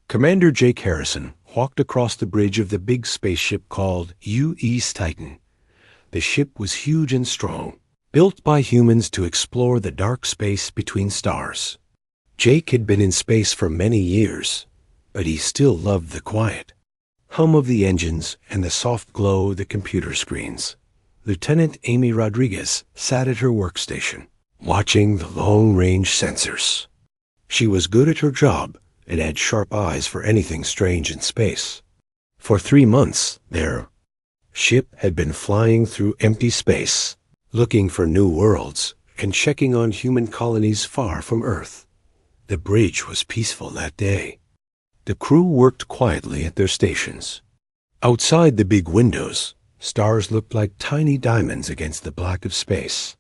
Commander Jake Harrison walked across the bridge of the big spaceship called U.E.'s Titan. The ship was huge and strong, built by humans to explore the dark space between stars. Jake had been in space for many years, but he still loved the quiet hum of the engines and the soft glow of the computer screens. Lieutenant Amy Rodriguez sat at her workstation, watching the long-range sensors. She was good at her job and had sharp eyes for anything strange in space. For 3 months, their ship had been flying through empty space, looking for new worlds and checking on human colonies far from Earth. The bridge was peaceful that day. The crew worked quietly at their stations. Outside the big windows, stars looked like tiny diamonds against the black of space.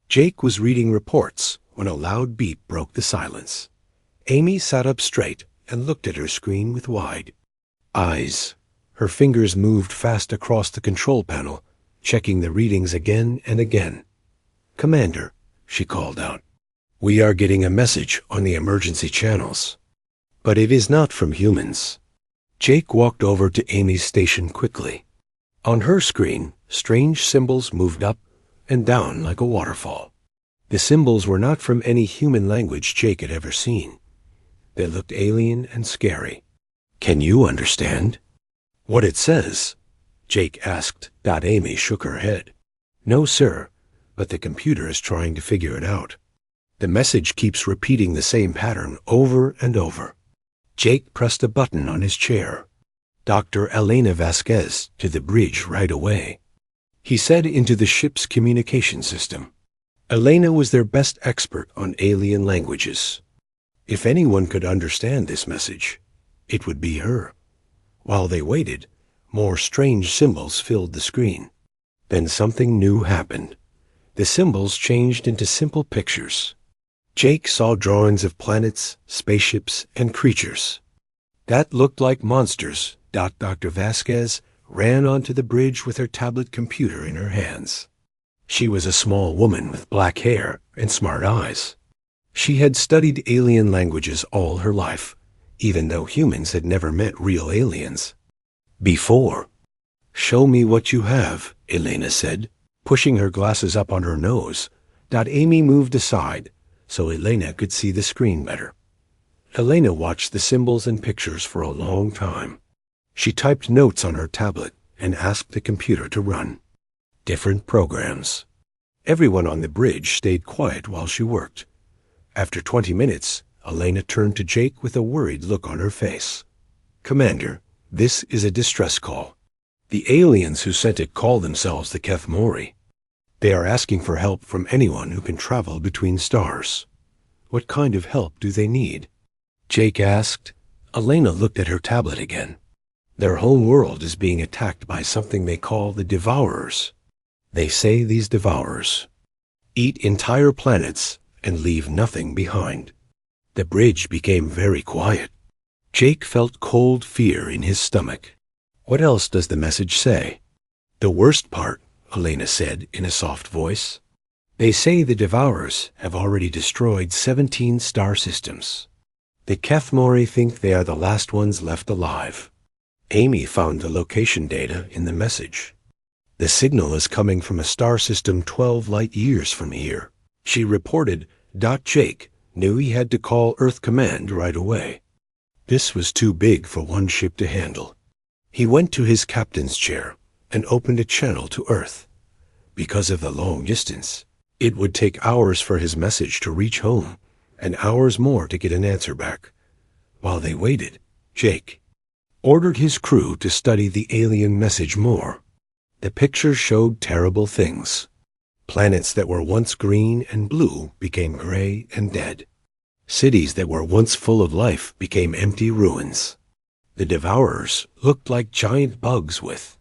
Jake was reading reports when a loud beep broke the silence. Amy sat up straight and looked at her screen with wide eyes. Her fingers moved fast across the control panel, checking the readings again and again. "Commander," she called out, "we are getting a message on the emergency channels. But it is not from humans." Jake walked over to Amy's station quickly. On her screen, strange symbols moved up and down like a waterfall. The symbols were not from any human language Jake had ever seen. They looked alien and scary. "Can you understand what it says?" Jake asked. Amy shook her head. "No, sir, but the computer is trying to figure it out. The message keeps repeating the same pattern over and over." Jake pressed a button on his chair. "Dr. Elena Vasquez to the bridge right away," he said into the ship's communication system. Elena was their best expert on alien languages. If anyone could understand this message, it would be her. While they waited, more strange symbols filled the screen. Then something new happened. The symbols changed into simple pictures. Jake saw drawings of planets, spaceships, and creatures that looked like monsters. Dr. Vasquez ran onto the bridge with her tablet computer in her hands. She was a small woman with black hair and smart eyes. She had studied alien languages all her life, even though humans had never met real aliens before. "Show me what you have," Elena said, pushing her glasses up on her nose. Amy moved aside so Elena could see the screen better. Elena watched the symbols and pictures for a long time. She typed notes on her tablet and asked the computer to run different programs. Everyone on the bridge stayed quiet while she worked. After 20 minutes, Elena turned to Jake with a worried look on her face. "Commander, this is a distress call. The aliens who sent it call themselves the Kethmori. They are asking for help from anyone who can travel between stars." "What kind of help do they need?" Jake asked. Elena looked at her tablet again. "Their whole world is being attacked by something they call the Devourers. They say these Devourers eat entire planets and leave nothing behind." The bridge became very quiet. Jake felt cold fear in his stomach. "What else does the message say?" "The worst part," Elena said in a soft voice. "They say the Devourers have already destroyed 17 star systems. The Kethmori think they are the last ones left alive." Amy found the location data in the message. "The signal is coming from a star system 12 light years from here," she reported. Jake knew he had to call Earth Command right away. This was too big for one ship to handle. He went to his captain's chair and opened a channel to Earth. Because of the long distance, it would take hours for his message to reach home, and hours more to get an answer back. While they waited, Jake ordered his crew to study the alien message more. The pictures showed terrible things. Planets that were once green and blue became gray and dead. Cities that were once full of life became empty ruins. The Devourers looked like giant bugs with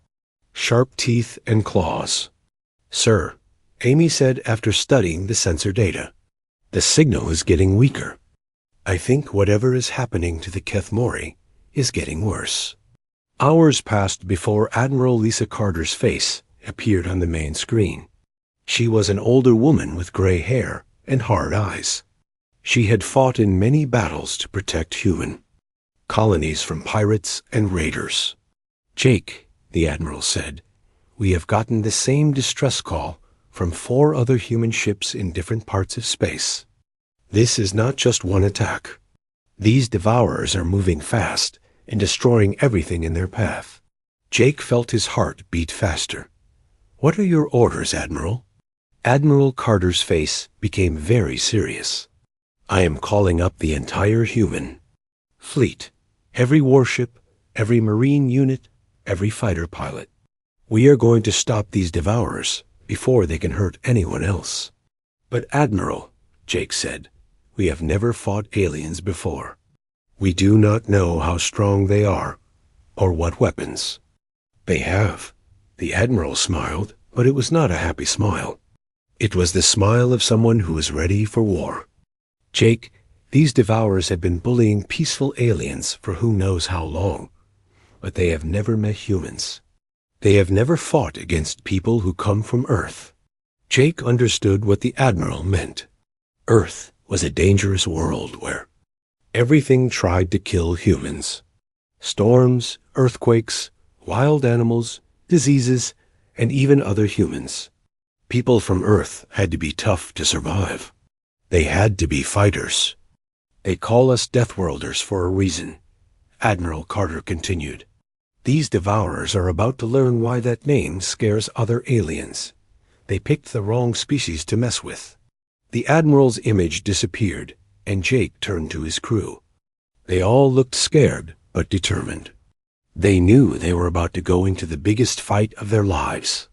sharp teeth and claws. "Sir," Amy said after studying the sensor data, "the signal is getting weaker. I think whatever is happening to the Kethmori is getting worse." Hours passed before Admiral Lisa Carter's face appeared on the main screen. She was an older woman with gray hair and hard eyes. She had fought in many battles to protect human colonies from pirates and raiders. "Jake," the Admiral said, "we have gotten the same distress call from 4 other human ships in different parts of space. This is not just one attack. These devourers are moving fast and destroying everything in their path." Jake felt his heart beat faster. "What are your orders, Admiral?" Admiral Carter's face became very serious. "I am calling up the entire human fleet, every warship, every marine unit, every fighter pilot. We are going to stop these devourers before they can hurt anyone else." "But Admiral," Jake said, "we have never fought aliens before. We do not know how strong they are or what weapons." "They have." The Admiral smiled, but it was not a happy smile. It was the smile of someone who is ready for war. "Jake, these devourers have been bullying peaceful aliens for who knows how long, but they have never met humans. They have never fought against people who come from Earth." Jake understood what the Admiral meant. Earth was a dangerous world where everything tried to kill humans. Storms, earthquakes, wild animals, diseases, and even other humans. People from Earth had to be tough to survive. They had to be fighters. "They call us Deathworlders for a reason," Admiral Carter continued. "These devourers are about to learn why that name scares other aliens. They picked the wrong species to mess with." The Admiral's image disappeared, and Jake turned to his crew. They all looked scared, but determined. They knew they were about to go into the biggest fight of their lives.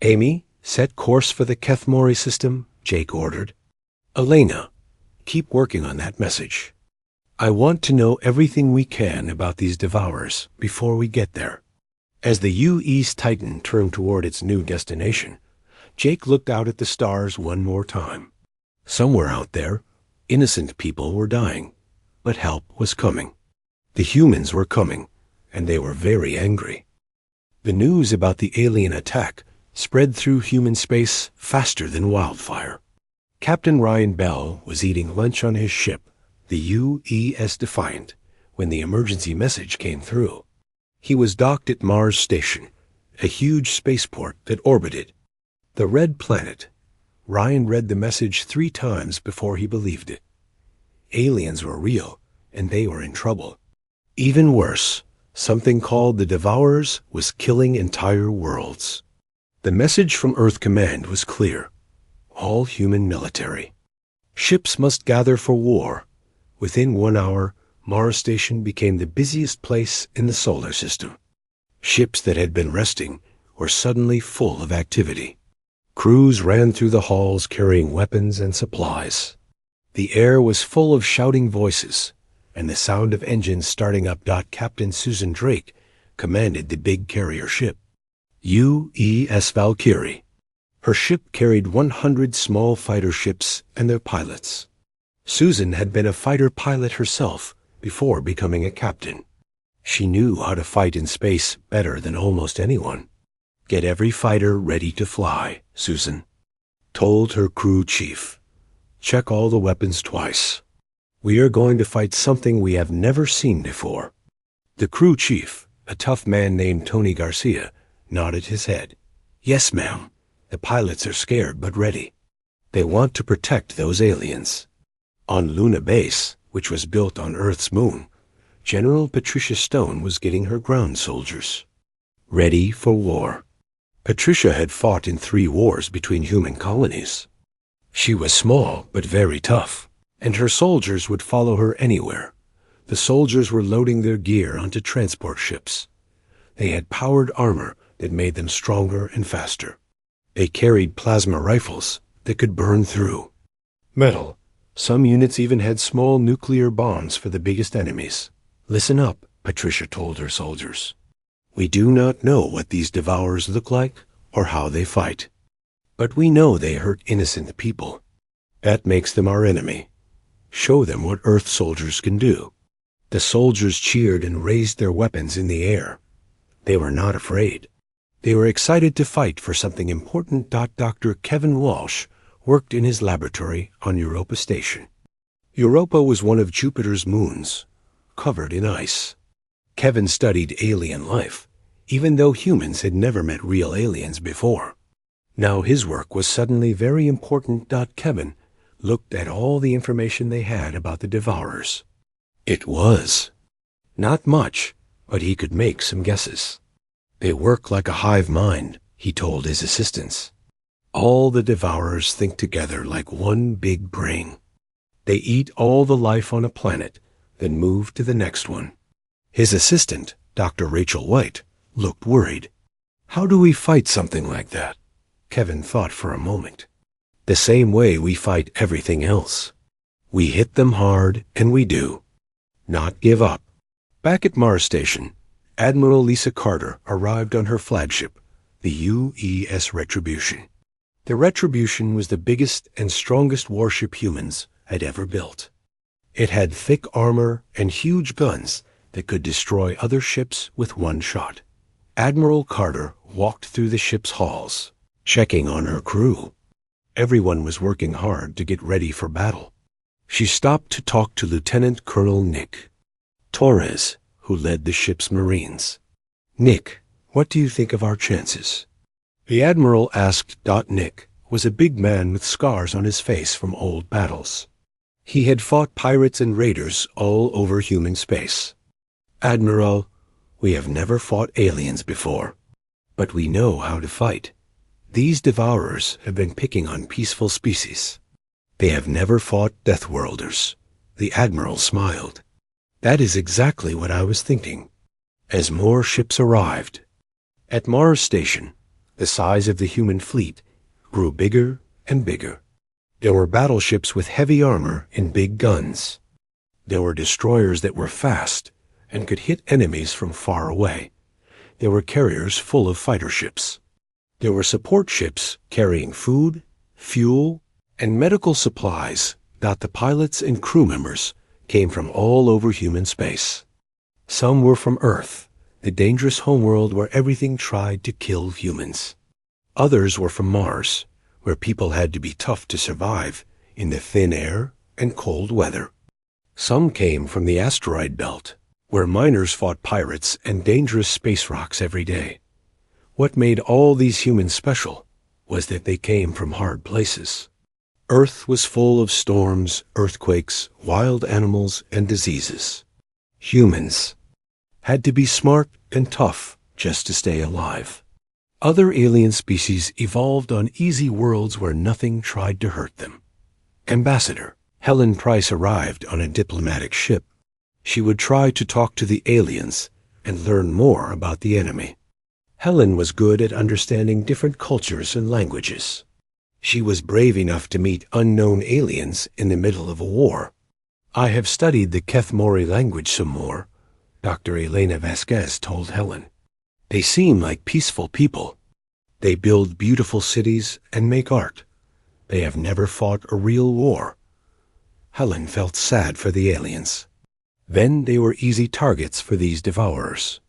"Amy, set course for the Kethmori system," Jake ordered. "Elena, keep working on that message. I want to know everything we can about these devourers before we get there." As the U-East Titan turned toward its new destination, Jake looked out at the stars one more time. Somewhere out there, innocent people were dying, but help was coming. The humans were coming, and they were very angry. The news about the alien attack spread through human space faster than wildfire. Captain Ryan Bell was eating lunch on his ship, the UES Defiant, when the emergency message came through. He was docked at Mars Station, a huge spaceport that orbited the red planet. Ryan read the message 3 times before he believed it. Aliens were real, and they were in trouble. Even worse, something called the Devourers was killing entire worlds. The message from Earth Command was clear. All human military ships must gather for war. Within 1 hour, Mars Station became the busiest place in the solar system. Ships that had been resting were suddenly full of activity. Crews ran through the halls carrying weapons and supplies. The air was full of shouting voices, and the sound of engines starting up. Captain Susan Drake commanded the big carrier ship, UES Valkyrie. Her ship carried 100 small fighter ships and their pilots. Susan had been a fighter pilot herself before becoming a captain. She knew how to fight in space better than almost anyone. "Get every fighter ready to fly," Susan told her crew chief. "Check all the weapons twice. We are going to fight something we have never seen before." The crew chief, a tough man named Tony Garcia, nodded his head. "Yes, ma'am. The pilots are scared but ready. They want to protect those aliens." On Luna Base, which was built on Earth's moon, General Patricia Stone was getting her ground soldiers ready for war. Patricia had fought in 3 wars between human colonies. She was small but very tough, and her soldiers would follow her anywhere. The soldiers were loading their gear onto transport ships. They had powered armor that made them stronger and faster. They carried plasma rifles that could burn through metal. Some units even had small nuclear bombs for the biggest enemies. "Listen up," Patricia told her soldiers. "We do not know what these devourers look like or how they fight. But we know they hurt innocent people. That makes them our enemy. Show them what Earth soldiers can do." The soldiers cheered and raised their weapons in the air. They were not afraid. They were excited to fight for something important. Dr. Kevin Walsh worked in his laboratory on Europa Station. Europa was one of Jupiter's moons, covered in ice. Kevin studied alien life, even though humans had never met real aliens before. Now his work was suddenly very important. Kevin looked at all the information they had about the Devourers. It was not much, but he could make some guesses. They work like a hive mind, he told his assistants. All the Devourers think together like one big brain. They eat all the life on a planet, then move to the next one. His assistant, Dr. Rachel White, looked worried. How do we fight something like that? Kevin thought for a moment. The same way we fight everything else. We hit them hard, and we do. Not give up. Back at Mars Station, Admiral Lisa Carter arrived on her flagship, the UES Retribution. The Retribution was the biggest and strongest warship humans had ever built. It had thick armor and huge guns that could destroy other ships with one shot. Admiral Carter walked through the ship's halls, checking on her crew. Everyone was working hard to get ready for battle. She stopped to talk to Lieutenant Colonel Nick Torres, who led the ship's Marines. Nick, what do you think of our chances? The Admiral asked. Nick was a big man with scars on his face from old battles. He had fought pirates and raiders all over human space. Admiral, we have never fought aliens before, but we know how to fight. These Devourers have been picking on peaceful species. They have never fought Deathworlders. The Admiral smiled. That is exactly what I was thinking. As more ships arrived, at Mars Station, the size of the human fleet grew bigger and bigger. There were battleships with heavy armor and big guns. There were destroyers that were fast and could hit enemies from far away. There were carriers full of fighter ships. There were support ships carrying food, fuel, and medical supplies. The pilots and crew members came from all over human space. Some were from Earth, the dangerous homeworld where everything tried to kill humans. Others were from Mars, where people had to be tough to survive in the thin air and cold weather. Some came from the asteroid belt, where miners fought pirates and dangerous space rocks every day. What made all these humans special was that they came from hard places. Earth was full of storms, earthquakes, wild animals, and diseases. Humans had to be smart and tough just to stay alive. Other alien species evolved on easy worlds where nothing tried to hurt them. Ambassador Helen Price arrived on a diplomatic ship. She would try to talk to the aliens and learn more about the enemy. Helen was good at understanding different cultures and languages. She was brave enough to meet unknown aliens in the middle of a war. I have studied the Kethmori language some more, Dr. Elena Vasquez told Helen. They seem like peaceful people. They build beautiful cities and make art. They have never fought a real war. Helen felt sad for the aliens. Then they were easy targets for these Devourers.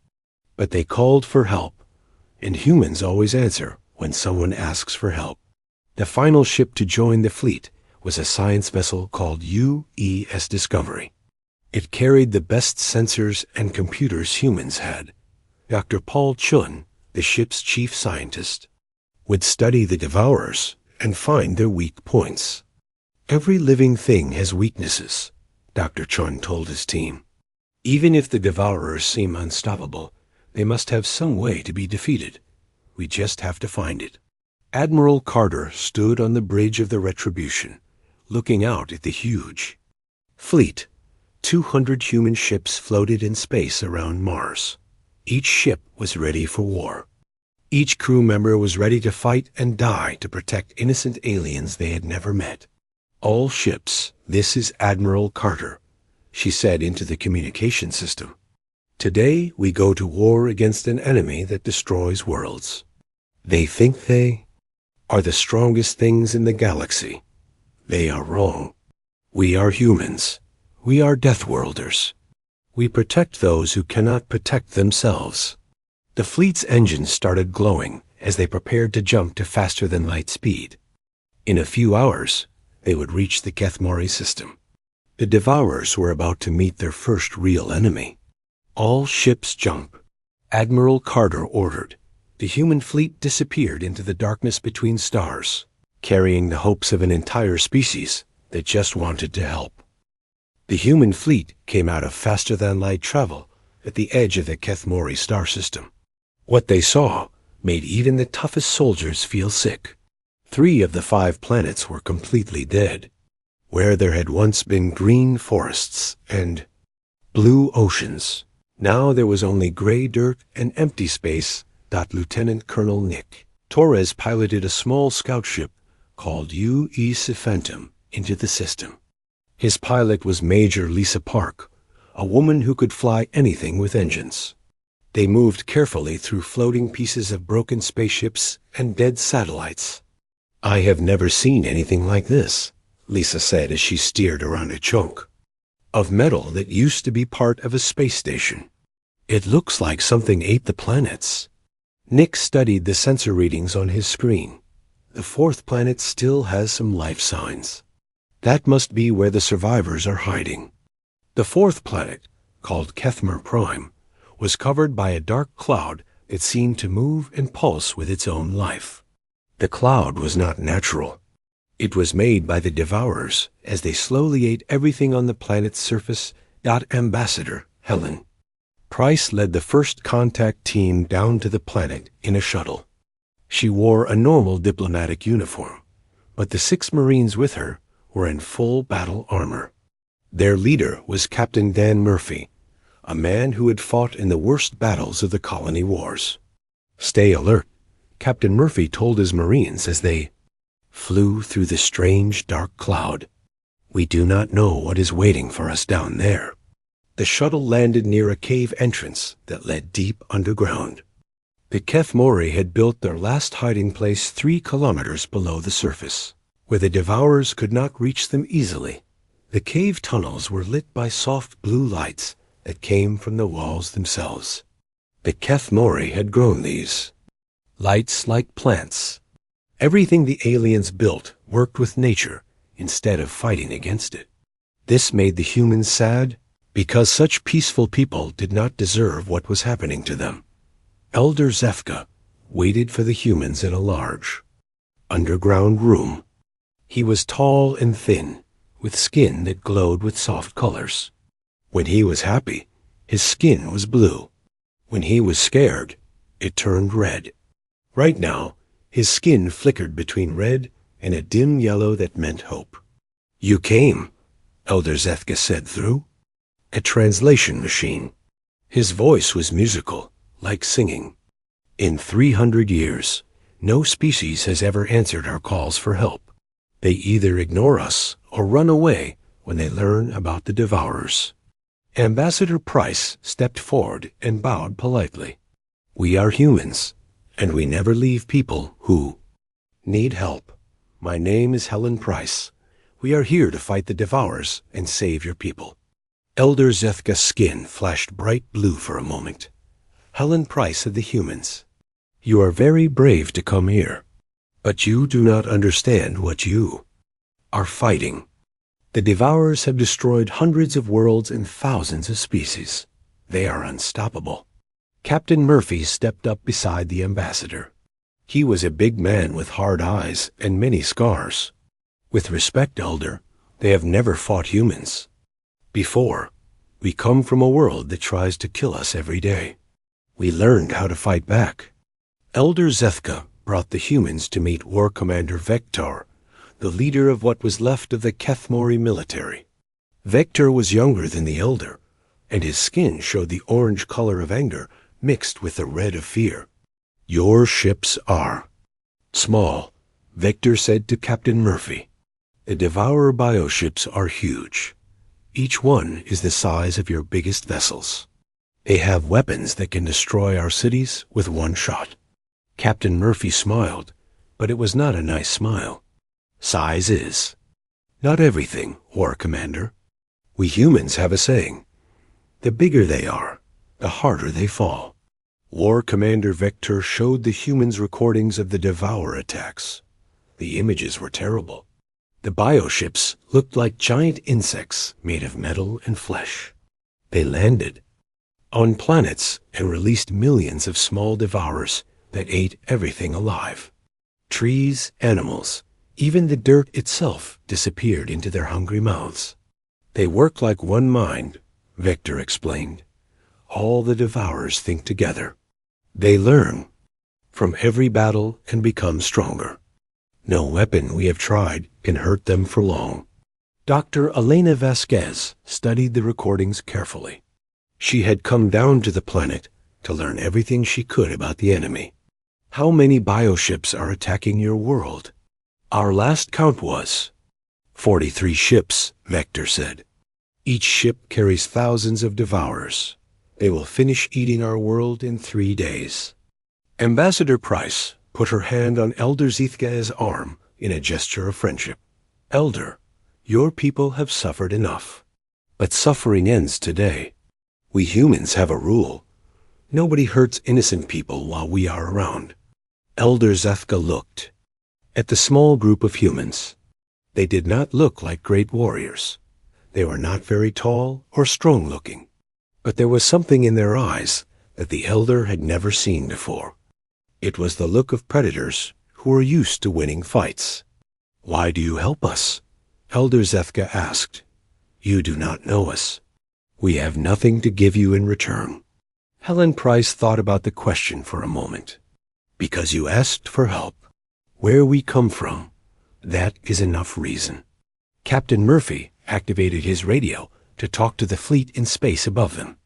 But they called for help, and humans always answer when someone asks for help. The final ship to join the fleet was a science vessel called UES Discovery. It carried the best sensors and computers humans had. Dr. Paul Chun, the ship's chief scientist, would study the Devourers and find their weak points. Every living thing has weaknesses, Dr. Chun told his team. Even if the Devourers seem unstoppable, they must have some way to be defeated. We just have to find it. Admiral Carter stood on the bridge of the Retribution, looking out at the huge fleet. 200 human ships floated in space around Mars. Each ship was ready for war. Each crew member was ready to fight and die to protect innocent aliens they had never met. All ships, this is Admiral Carter, she said into the communication system. Today we go to war against an enemy that destroys worlds. They think they are the strongest things in the galaxy. They are wrong. We are humans. We are Deathworlders. We protect those who cannot protect themselves. The fleet's engines started glowing as they prepared to jump to faster-than-light speed. In a few hours, they would reach the Kethmori system. The Devourers were about to meet their first real enemy. All ships jump. Admiral Carter ordered. The human fleet disappeared into the darkness between stars, carrying the hopes of an entire species that just wanted to help. The human fleet came out of faster-than-light travel at the edge of the Kethmori star system. What they saw made even the toughest soldiers feel sick. 3 of the 5 planets were completely dead. Where there had once been green forests and blue oceans, now there was only gray dirt and empty space. Lieutenant Colonel Nick Torres piloted a small scout ship called HFY Phantom into the system. His pilot was Major Lisa Park, a woman who could fly anything with engines. They moved carefully through floating pieces of broken spaceships and dead satellites. "I have never seen anything like this," Lisa said as she steered around a chunk of metal that used to be part of a space station. "It looks like something ate the planets." Nick studied the sensor readings on his screen. The 4th planet still has some life signs. That must be where the survivors are hiding. The 4th planet, called Kethmer Prime, was covered by a dark cloud that seemed to move and pulse with its own life. The cloud was not natural. It was made by the Devourers as they slowly ate everything on the planet's surface. Ambassador Helen Price led the first contact team down to the planet in a shuttle. She wore a normal diplomatic uniform, but the 6 Marines with her were in full battle armor. Their leader was Captain Dan Murphy, a man who had fought in the worst battles of the colony wars. "Stay alert," Captain Murphy told his Marines as they flew through the strange dark cloud. "We do not know what is waiting for us down there." The shuttle landed near a cave entrance that led deep underground. The Kethmori had built their last hiding place 3 kilometers below the surface, where the Devourers could not reach them easily. The cave tunnels were lit by soft blue lights that came from the walls themselves. The Kethmori had grown these lights like plants. Everything the aliens built worked with nature instead of fighting against it. This made the humans sad, because such peaceful people did not deserve what was happening to them. Elder Zefka waited for the humans in a large, underground room. He was tall and thin, with skin that glowed with soft colors. When he was happy, his skin was blue. When he was scared, it turned red. Right now, his skin flickered between red and a dim yellow that meant hope. "You came," Elder Zefka said through a translation machine. His voice was musical, like singing. "In 300 years, no species has ever answered our calls for help. They either ignore us or run away when they learn about the Devourers." Ambassador Price stepped forward and bowed politely. "We are humans, and we never leave people who need help. My name is Helen Price. We are here to fight the Devourers and save your people." Elder Zethka's skin flashed bright blue for a moment. "Helen Price of the humans, you are very brave to come here, but you do not understand what you are fighting. The Devourers have destroyed hundreds of worlds and thousands of species. They are unstoppable." Captain Murphy stepped up beside the ambassador. He was a big man with hard eyes and many scars. "With respect, Elder, they have never fought humans before. We come from a world that tries to kill us every day. We learned how to fight back." Elder Zethka brought the humans to meet War Commander Vector, the leader of what was left of the Kethmori military. Vector was younger than the Elder, and his skin showed the orange color of anger mixed with the red of fear. "Your ships are small," Vector said to Captain Murphy. "The Devourer bioships are huge. Each one is the size of your biggest vessels. They have weapons that can destroy our cities with one shot." Captain Murphy smiled, but it was not a nice smile. "Size is not everything, War Commander. We humans have a saying. The bigger they are, the harder they fall." War Commander Vector showed the humans recordings of the Devourer attacks. The images were terrible. The bioships looked like giant insects made of metal and flesh. They landed on planets and released millions of small devourers that ate everything alive. Trees, animals, even the dirt itself disappeared into their hungry mouths. They work like one mind, Vector explained. All the devourers think together. They learn from every battle and become stronger. No weapon we have tried can hurt them for long. Dr. Elena Vasquez studied the recordings carefully. She had come down to the planet to learn everything she could about the enemy. How many bioships are attacking your world? Our last count was 43 ships, Vector said. Each ship carries thousands of devourers. They will finish eating our world in 3 days. Ambassador Price put her hand on Elder Zithga's arm in a gesture of friendship. Elder, your people have suffered enough. But suffering ends today. We humans have a rule. Nobody hurts innocent people while we are around. Elder Zethka looked at the small group of humans. They did not look like great warriors. They were not very tall or strong-looking. But there was something in their eyes that the Elder had never seen before. It was the look of predators who were used to winning fights. Why do you help us? Elder Zethka asked. You do not know us. We have nothing to give you in return. Helen Price thought about the question for a moment. Because you asked for help. Where we come from, that is enough reason. Captain Murphy activated his radio to talk to the fleet in space above them.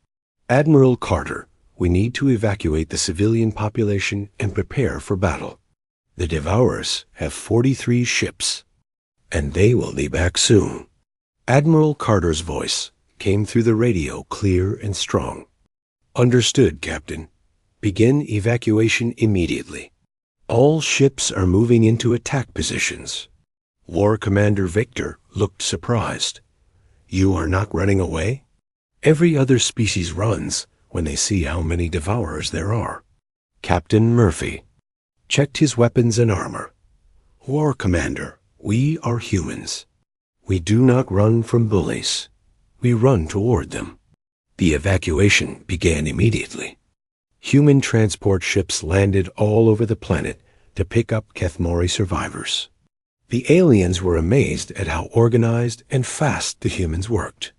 Admiral Carter, we need to evacuate the civilian population and prepare for battle. The Devourers have 43 ships, and they will be back soon. Admiral Carter's voice came through the radio clear and strong. Understood, Captain. Begin evacuation immediately. All ships are moving into attack positions. War Commander Victor looked surprised. You are not running away? Every other species runs when they see how many Devourers there are. Captain Murphy checked his weapons and armor. War Commander, we are humans. We do not run from bullies. We run toward them. The evacuation began immediately. Human transport ships landed all over the planet to pick up Kethmori survivors. The aliens were amazed at how organized and fast the humans worked.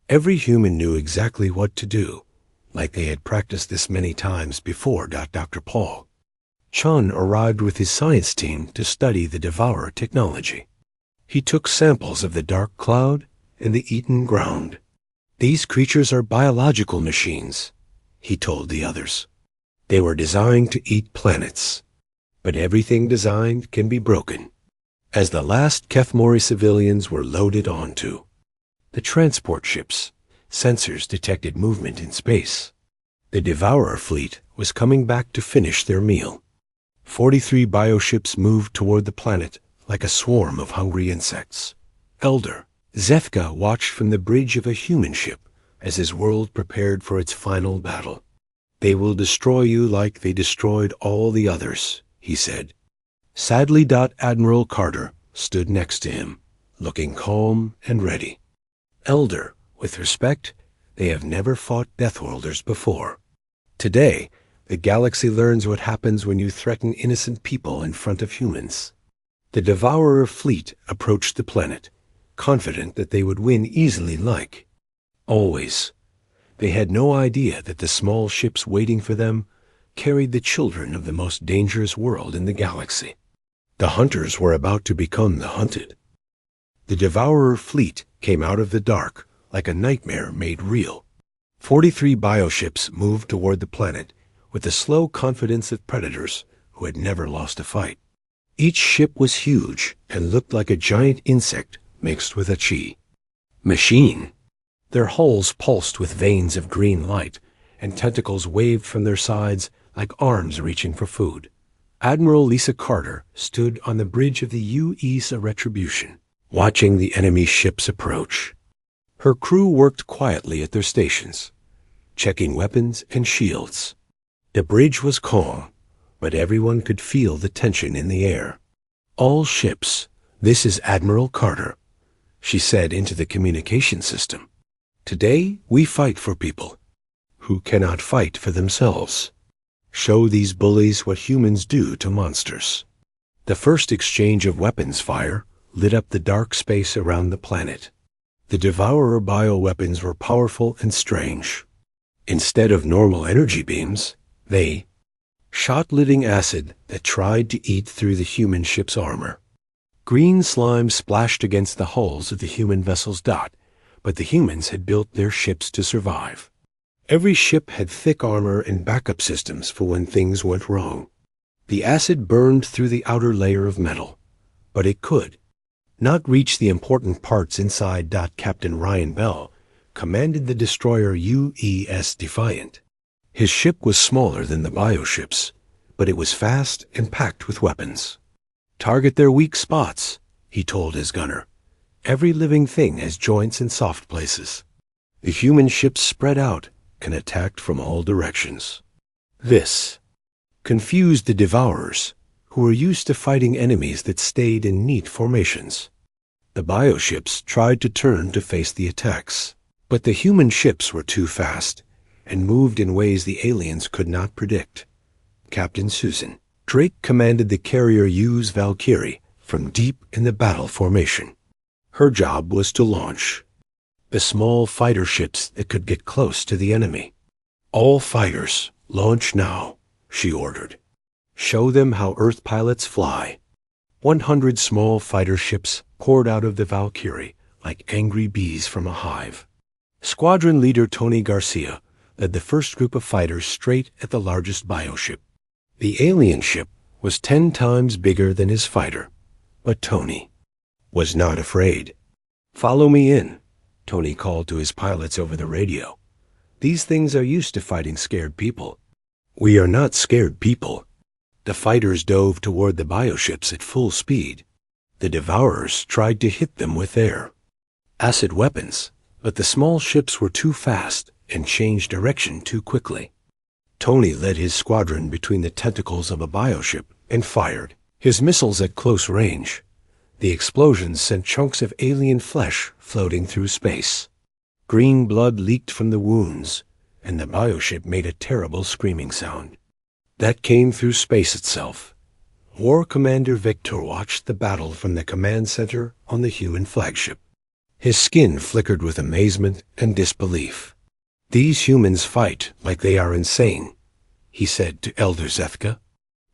Every human knew exactly what to do, like they had practiced this many times before. Dr. Paul Chun arrived with his science team to study the Devourer technology. He took samples of the dark cloud and the eaten ground. These creatures are biological machines, he told the others. They were designed to eat planets, but everything designed can be broken. As the last Kethmori civilians were loaded onto the transport ships, sensors detected movement in space. The Devourer fleet was coming back to finish their meal. 43 bioships moved toward the planet like a swarm of hungry insects. Elder Zethka watched from the bridge of a human ship as his world prepared for its final battle. They will destroy you like they destroyed all the others, he said. Sadly, Admiral Carter stood next to him, looking calm and ready. Elder, with respect, they have never fought Deathworlders before. Today, the galaxy learns what happens when you threaten innocent people in front of humans. The Devourer fleet approached the planet, confident that they would win easily like always. They had no idea that the small ships waiting for them carried the children of the most dangerous world in the galaxy. The hunters were about to become the hunted. The Devourer fleet came out of the dark like a nightmare made real. 43 bioships moved toward the planet with the slow confidence of predators who had never lost a fight. Each ship was huge and looked like a giant insect mixed with a chi machine. Their hulls pulsed with veins of green light, and tentacles waved from their sides like arms reaching for food. Admiral Lisa Carter stood on the bridge of the U.S. Retribution, watching the enemy ships approach. Her crew worked quietly at their stations, checking weapons and shields. The bridge was calm, but everyone could feel the tension in the air. All ships, "This is Admiral Carter," she said into the communication system. "Today we fight for people who cannot fight for themselves. Show these bullies what humans do to monsters." The first exchange of weapons fire lit up the dark space around the planet. The Devourer bioweapons were powerful and strange. Instead of normal energy beams, they shot living acid that tried to eat through the human ship's armor. Green slime splashed against the hulls of the human vessels, but the humans had built their ships to survive. Every ship had thick armor and backup systems for when things went wrong. The acid burned through the outer layer of metal, but it could not reach the important parts inside. Captain Ryan Bell commanded the destroyer UES Defiant. His ship was smaller than the bioships, but it was fast and packed with weapons. "Target their weak spots," he told his gunner. "Every living thing has joints and soft places. The human ships spread out can attack from all directions." This confused the Devourers, who were used to fighting enemies that stayed in neat formations. The bioships tried to turn to face the attacks, but the human ships were too fast and moved in ways the aliens could not predict. Captain Susan Drake commanded the carrier U's Valkyrie from deep in the battle formation. Her job was to launch the small fighter ships that could get close to the enemy. "All fighters, launch now," she ordered. "Show them how Earth pilots fly." 100 small fighter ships poured out of the Valkyrie like angry bees from a hive. Squadron leader Tony Garcia led the first group of fighters straight at the largest bioship. The alien ship was 10 times bigger than his fighter, but Tony was not afraid. "Follow me in," Tony called to his pilots over the radio. "These things are used to fighting scared people. We are not scared people." The fighters dove toward the bioships at full speed. The Devourers tried to hit them with their acid weapons, but the small ships were too fast and changed direction too quickly. Tony led his squadron between the tentacles of a bioship and fired his missiles at close range. The explosions sent chunks of alien flesh floating through space. Green blood leaked from the wounds, and the bioship made a terrible screaming sound that came through space itself. War Commander Victor watched the battle from the command center on the human flagship. His skin flickered with amazement and disbelief. "These humans fight like they are insane," he said to Elder Zethka.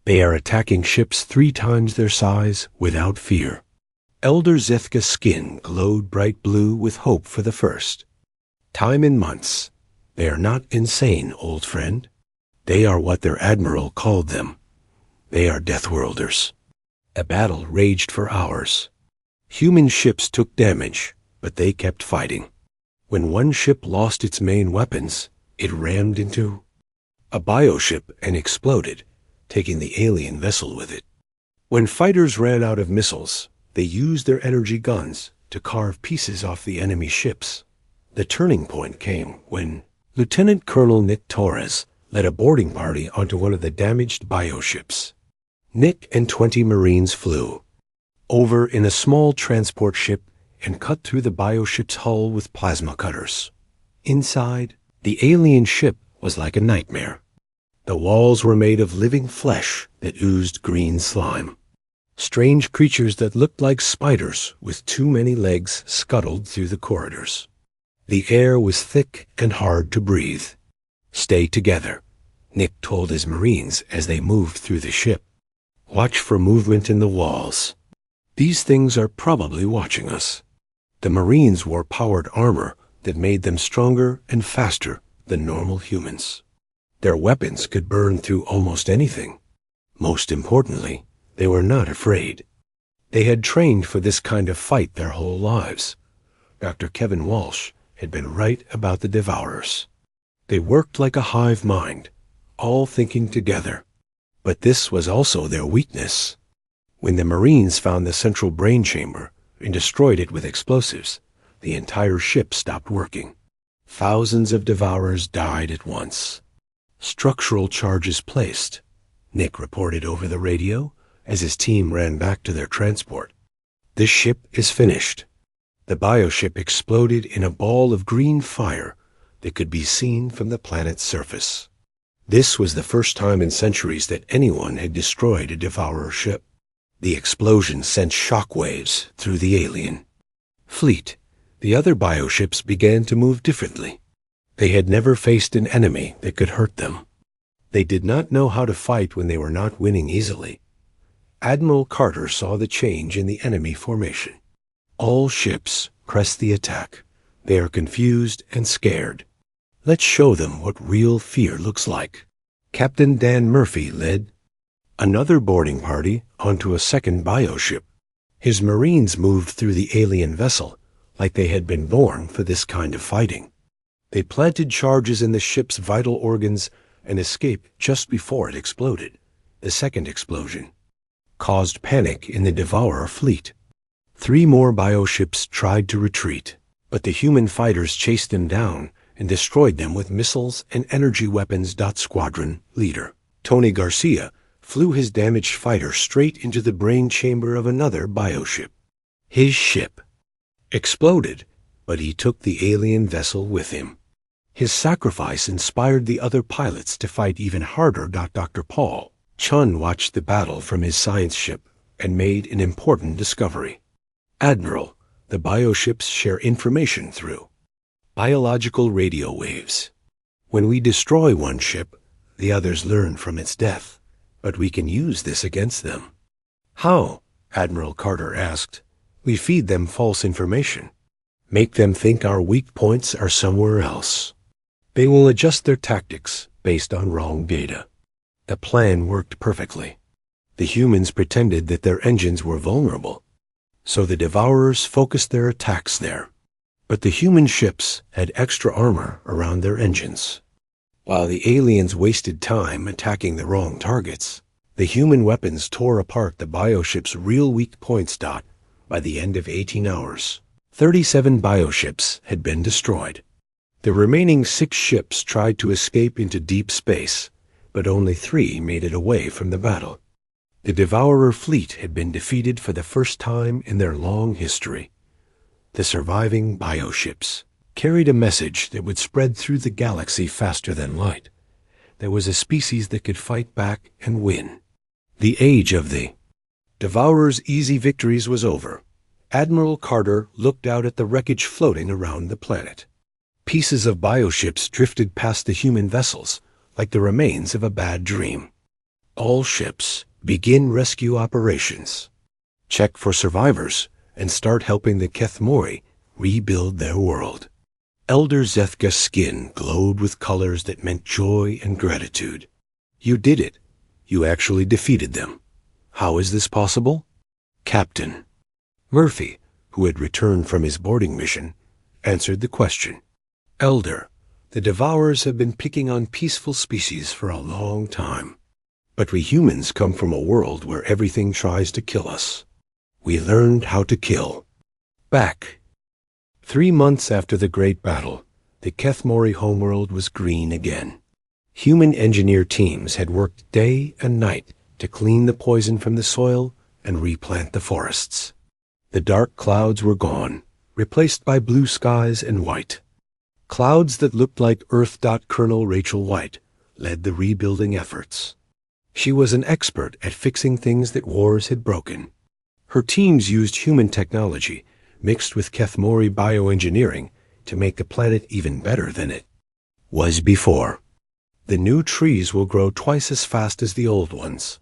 "They are attacking ships 3 times their size without fear." Elder Zethka's skin glowed bright blue with hope for the first time in months. "They are not insane, old friend. They are what their admiral called them. They are Deathworlders." A battle raged for hours. Human ships took damage, but they kept fighting. When one ship lost its main weapons, it rammed into a bioship and exploded, taking the alien vessel with it. When fighters ran out of missiles, they used their energy guns to carve pieces off the enemy ships. The turning point came when Lieutenant Colonel Nick Torres led a boarding party onto one of the damaged bioships. Nick and 20 Marines flew over in a small transport ship and cut through the bioship's hull with plasma cutters. Inside, the alien ship was like a nightmare. The walls were made of living flesh that oozed green slime. Strange creatures that looked like spiders with too many legs scuttled through the corridors. The air was thick and hard to breathe. "Stay together," Nick told his Marines as they moved through the ship. "Watch for movement in the walls. These things are probably watching us." The Marines wore powered armor that made them stronger and faster than normal humans. Their weapons could burn through almost anything. Most importantly, they were not afraid. They had trained for this kind of fight their whole lives. Dr. Kevin Walsh had been right about the Devourers. They worked like a hive mind, all thinking together. But this was also their weakness. When the Marines found the central brain chamber and destroyed it with explosives, the entire ship stopped working. Thousands of Devourers died at once. "Structural charges placed," Nick reported over the radio as his team ran back to their transport. "This ship is finished." The bioship exploded in a ball of green fire that could be seen from the planet's surface. This was the first time in centuries that anyone had destroyed a Devourer ship. The explosion sent shockwaves through the alien fleet. The other bioships began to move differently. They had never faced an enemy that could hurt them. They did not know how to fight when they were not winning easily. Admiral Carter saw the change in the enemy formation. All ships press the attack. They are confused and scared. Let's show them what real fear looks like. Captain Dan Murphy led another boarding party onto a second bioship. His Marines moved through the alien vessel like they had been born for this kind of fighting. They planted charges in the ship's vital organs and escaped just before it exploded. The second explosion caused panic in the Devourer fleet. 3 more bioships tried to retreat, but the human fighters chased them down and destroyed them with missiles and energy weapons. Squadron leader Tony Garcia flew his damaged fighter straight into the brain chamber of another bioship. His ship exploded, but he took the alien vessel with him. His sacrifice inspired the other pilots to fight even harder. Dr. Paul Chun watched the battle from his science ship and made an important discovery. Admiral, the bioships share information through biological radio waves. When we destroy one ship, the others learn from its death, but we can use this against them. How? Admiral Carter asked. We feed them false information. Make them think our weak points are somewhere else. They will adjust their tactics based on wrong data. The plan worked perfectly. The humans pretended that their engines were vulnerable, so the Devourers focused their attacks there. But the human ships had extra armor around their engines. While the aliens wasted time attacking the wrong targets, the human weapons tore apart the bioship's real weak points. By the end of 18 hours, 37 bioships had been destroyed. The remaining 6 ships tried to escape into deep space, but only 3 made it away from the battle. The Devourer fleet had been defeated for the first time in their long history. The surviving bioships carried a message that would spread through the galaxy faster than light. There was a species that could fight back and win. The age of the Devourer's easy victories was over. Admiral Carter looked out at the wreckage floating around the planet. Pieces of bioships drifted past the human vessels like the remains of a bad dream. All ships begin rescue operations. Check for survivors and start helping the Kethmori rebuild their world. Elder Zethka's skin glowed with colors that meant joy and gratitude. You did it. You actually defeated them. How is this possible? Captain Murphy, who had returned from his boarding mission, answered the question. Elder, the Devourers have been picking on peaceful species for a long time. But we humans come from a world where everything tries to kill us. We learned how to kill. Back 3 months after the Great Battle, the Kethmori homeworld was green again. Human engineer teams had worked day and night to clean the poison from the soil and replant the forests. The dark clouds were gone, replaced by blue skies and white. Clouds that looked like Earth. Colonel Rachel White led the rebuilding efforts. She was an expert at fixing things that wars had broken. Her teams used human technology mixed with Kethmori bioengineering to make the planet even better than it was before. The new trees will grow twice as fast as the old ones,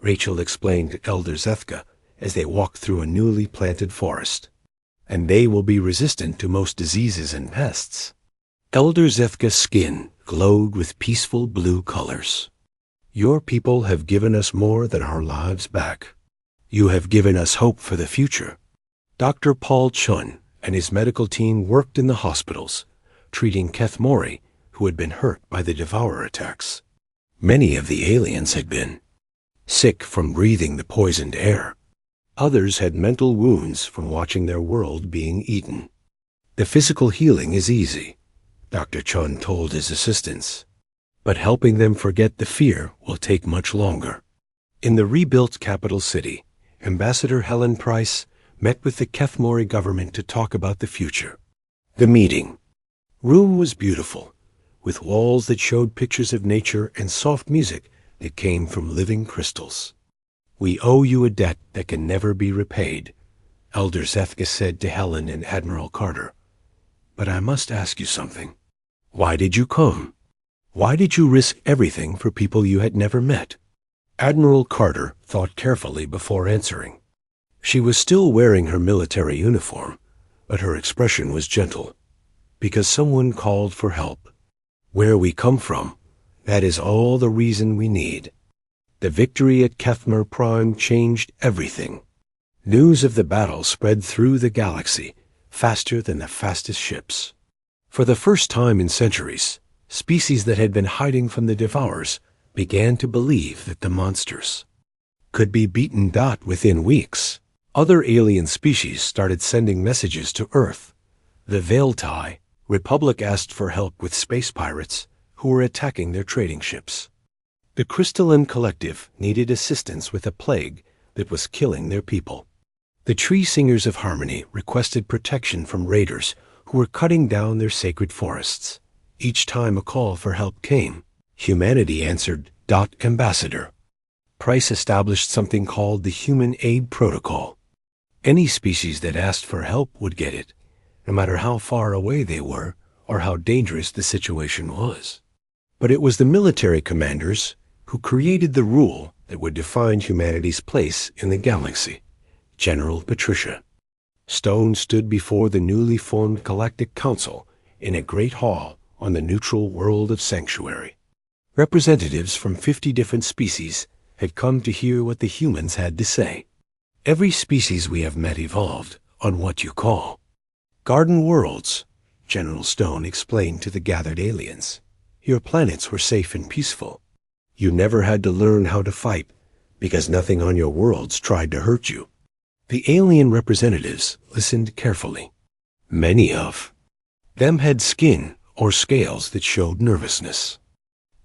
Rachel explained to Elder Zethka as they walked through a newly planted forest. And they will be resistant to most diseases and pests. Elder Zethka's skin glowed with peaceful blue colors. Your people have given us more than our lives back. You have given us hope for the future. Dr. Paul Chun and his medical team worked in the hospitals, treating Kethmori, who had been hurt by the Devourer attacks. Many of the aliens had been sick from breathing the poisoned air. Others had mental wounds from watching their world being eaten. The physical healing is easy, Dr. Chun told his assistants, but helping them forget the fear will take much longer. In the rebuilt capital city, Ambassador Helen Price met with the Kethmori government to talk about the future. The meeting room was beautiful, with walls that showed pictures of nature and soft music that came from living crystals. "We owe you a debt that can never be repaid," Elder Zethka said to Helen and Admiral Carter. "But I must ask you something. Why did you come? Why did you risk everything for people you had never met?" Admiral Carter thought carefully before answering. She was still wearing her military uniform, but her expression was gentle. "Because someone called for help. Where we come from, that is all the reason we need." The victory at Kethmer Prime changed everything. News of the battle spread through the galaxy, faster than the fastest ships. For the first time in centuries, species that had been hiding from the Devourers began to believe that the monsters could be beaten. Within weeks, other alien species started sending messages to Earth. The Veiltai Republic asked for help with space pirates who were attacking their trading ships. The Crystalline Collective needed assistance with a plague that was killing their people. The Tree Singers of Harmony requested protection from raiders who were cutting down their sacred forests. Each time a call for help came, humanity answered. Ambassador Price established something called the Human Aid Protocol. Any species that asked for help would get it, no matter how far away they were or how dangerous the situation was. But it was the military commanders who created the rule that would define humanity's place in the galaxy. General Patricia Stone stood before the newly formed Galactic Council in a great hall on the neutral world of Sanctuary. Representatives from 50 different species had come to hear what the humans had to say. "Every species we have met evolved on what you call garden worlds," General Stone explained to the gathered aliens. "Your planets were safe and peaceful. You never had to learn how to fight because nothing on your worlds tried to hurt you." The alien representatives listened carefully. Many of them had skin or scales that showed nervousness.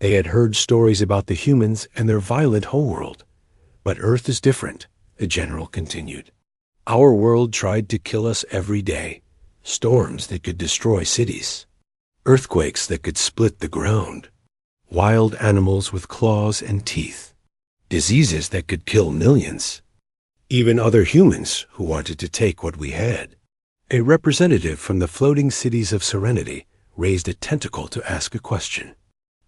They had heard stories about the humans and their violent homeworld. "But Earth is different," the general continued. "Our world tried to kill us every day. Storms that could destroy cities. Earthquakes that could split the ground. Wild animals with claws and teeth. Diseases that could kill millions. Even other humans who wanted to take what we had." A representative from the floating cities of Serenity raised a tentacle to ask a question.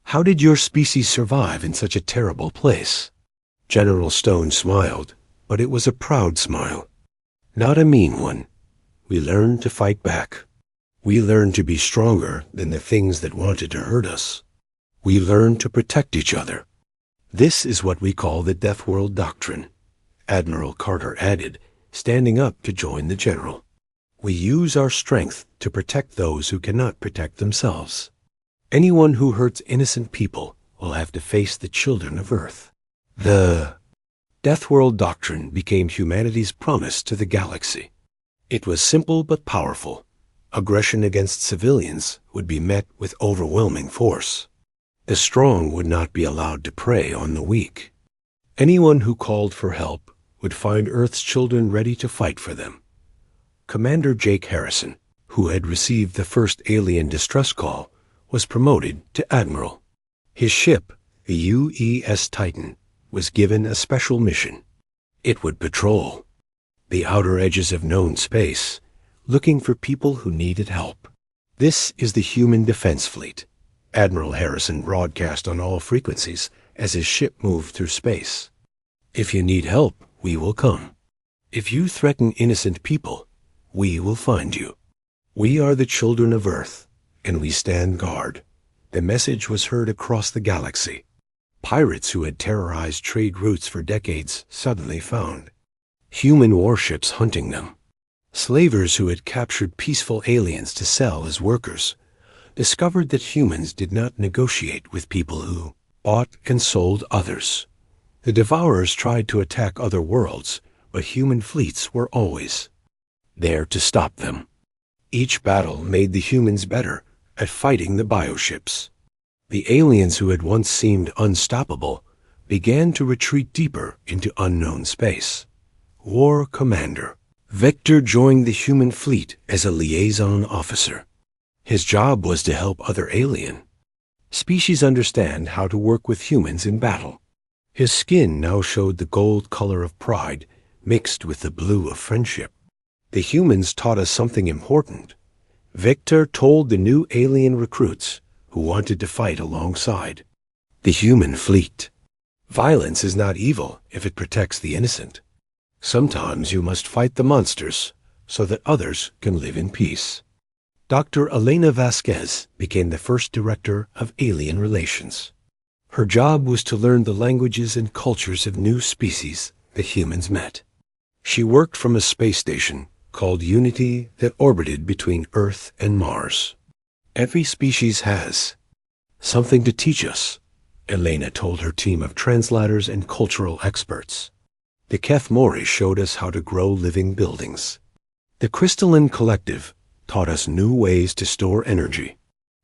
"How did your species survive in such a terrible place?" General Stone smiled, but it was a proud smile. Not a mean one. "We learned to fight back. We learned to be stronger than the things that wanted to hurt us. We learned to protect each other. This is what we call the Deathworld Doctrine," Admiral Carter added, standing up to join the general. "We use our strength to protect those who cannot protect themselves. Anyone who hurts innocent people will have to face the children of Earth." The Deathworld Doctrine became humanity's promise to the galaxy. It was simple but powerful. Aggression against civilians would be met with overwhelming force. The strong would not be allowed to prey on the weak. Anyone who called for help would find Earth's children ready to fight for them. Commander Jake Harrison, who had received the first alien distress call, was promoted to admiral. His ship, the UES Titan, was given a special mission. It would patrol the outer edges of known space, looking for people who needed help. "This is the Human Defense Fleet," Admiral Harrison broadcast on all frequencies as his ship moved through space. "If you need help, we will come. If you threaten innocent people, we will find you. We are the children of Earth, and we stand guard." The message was heard across the galaxy. Pirates who had terrorized trade routes for decades suddenly found human warships hunting them. Slavers who had captured peaceful aliens to sell as workers discovered that humans did not negotiate with people who bought and sold others. The Devourers tried to attack other worlds, but human fleets were always there to stop them. Each battle made the humans better at fighting the bioships. The aliens who had once seemed unstoppable began to retreat deeper into unknown space. War Commander Vector joined the human fleet as a liaison officer. His job was to help other alien species understand how to work with humans in battle. His skin now showed the gold color of pride mixed with the blue of friendship. The humans taught us something important. Vector told the new alien recruits who wanted to fight alongside the human fleet. Violence is not evil if it protects the innocent. Sometimes you must fight the monsters so that others can live in peace. Dr. Elena Vasquez became the first director of Alien Relations. Her job was to learn the languages and cultures of new species that humans met. She worked from a space station called Unity that orbited between Earth and Mars. Every species has something to teach us, Elena told her team of translators and cultural experts. The Keth Mori showed us how to grow living buildings. The Crystalline Collective taught us new ways to store energy.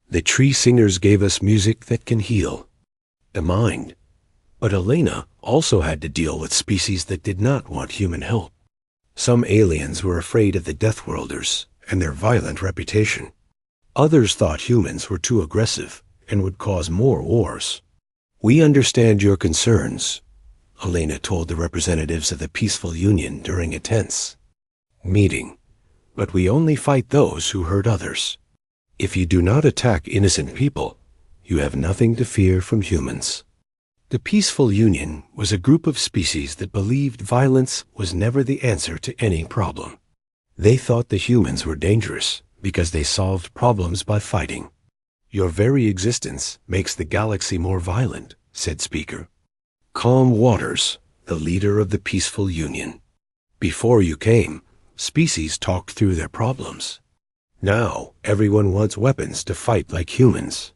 The Tree Singers gave us music that can heal the mind. But Elena also had to deal with species that did not want human help. Some aliens were afraid of the Deathworlders and their violent reputation. Others thought humans were too aggressive and would cause more wars. We understand your concerns, Elena told the representatives of the Peaceful Union during a tense meeting. But we only fight those who hurt others. If you do not attack innocent people, you have nothing to fear from humans. The Peaceful Union was a group of species that believed violence was never the answer to any problem. They thought the humans were dangerous because they solved problems by fighting. Your very existence makes the galaxy more violent, said Speaker Calm Waters, the leader of the Peaceful Union. Before you came, species talked through their problems. Now everyone wants weapons to fight like humans.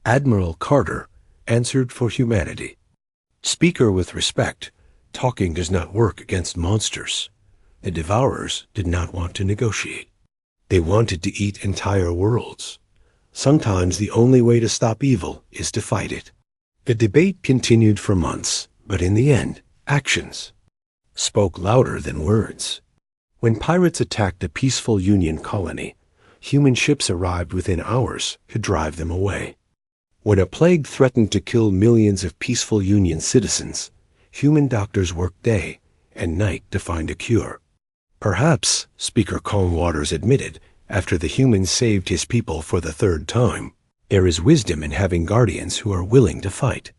Admiral Carter answered for humanity. Speaker with respect, talking does not work against monsters. The Devourers did not want to negotiate. They wanted to eat entire worlds. Sometimes the only way to stop evil is to fight it. The debate continued for months, but in the end, actions spoke louder than words. When pirates attacked a Peaceful Union colony, human ships arrived within hours to drive them away. When a plague threatened to kill millions of Peaceful Union citizens, human doctors worked day and night to find a cure. Perhaps, Speaker Calmwaters admitted, after the humans saved his people for the third time, there is wisdom in having guardians who are willing to fight.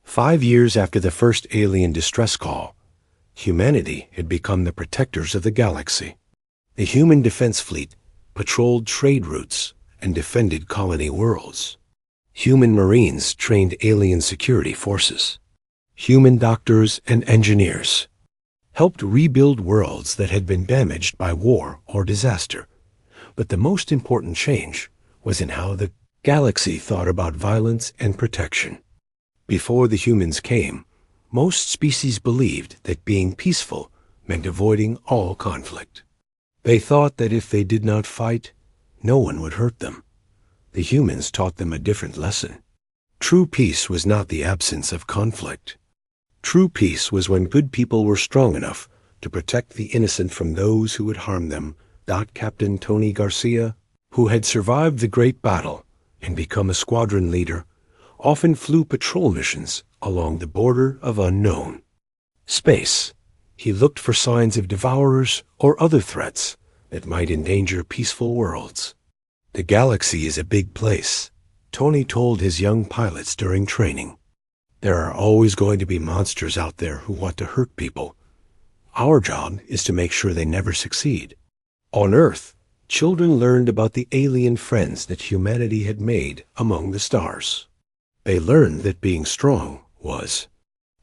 5 years after the first alien distress call, humanity had become the protectors of the galaxy. The human defense fleet patrolled trade routes and defended colony worlds. Human Marines trained alien security forces. Human doctors and engineers helped rebuild worlds that had been damaged by war or disaster. But the most important change was in how the galaxy thought about violence and protection. Before the humans came, most species believed that being peaceful meant avoiding all conflict. They thought that if they did not fight, no one would hurt them. The humans taught them a different lesson. True peace was not the absence of conflict. True peace was when good people were strong enough to protect the innocent from those who would harm them. Captain Tony Garcia, who had survived the Great Battle and become a squadron leader, often flew patrol missions along the border of unknown space. He looked for signs of devourers or other threats that might endanger peaceful worlds. The galaxy is a big place, Tony told his young pilots during training. There are always going to be monsters out there who want to hurt people. Our job is to make sure they never succeed. On Earth, children learned about the alien friends that humanity had made among the stars. They learned that being strong was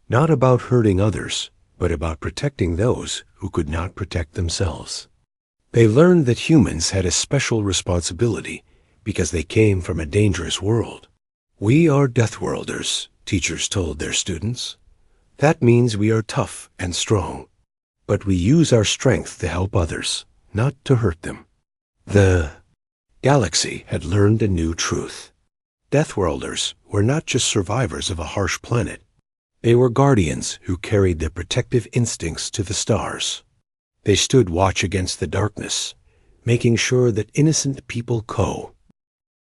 not about hurting others, but about protecting those who could not protect themselves. They learned that humans had a special responsibility because they came from a dangerous world. We are Deathworlders, teachers told their students. That means we are tough and strong, but we use our strength to help others, not to hurt them. The galaxy had learned a new truth. Deathworlders were not just survivors of a harsh planet. They were guardians who carried their protective instincts to the stars. They stood watch against the darkness, making sure that innocent people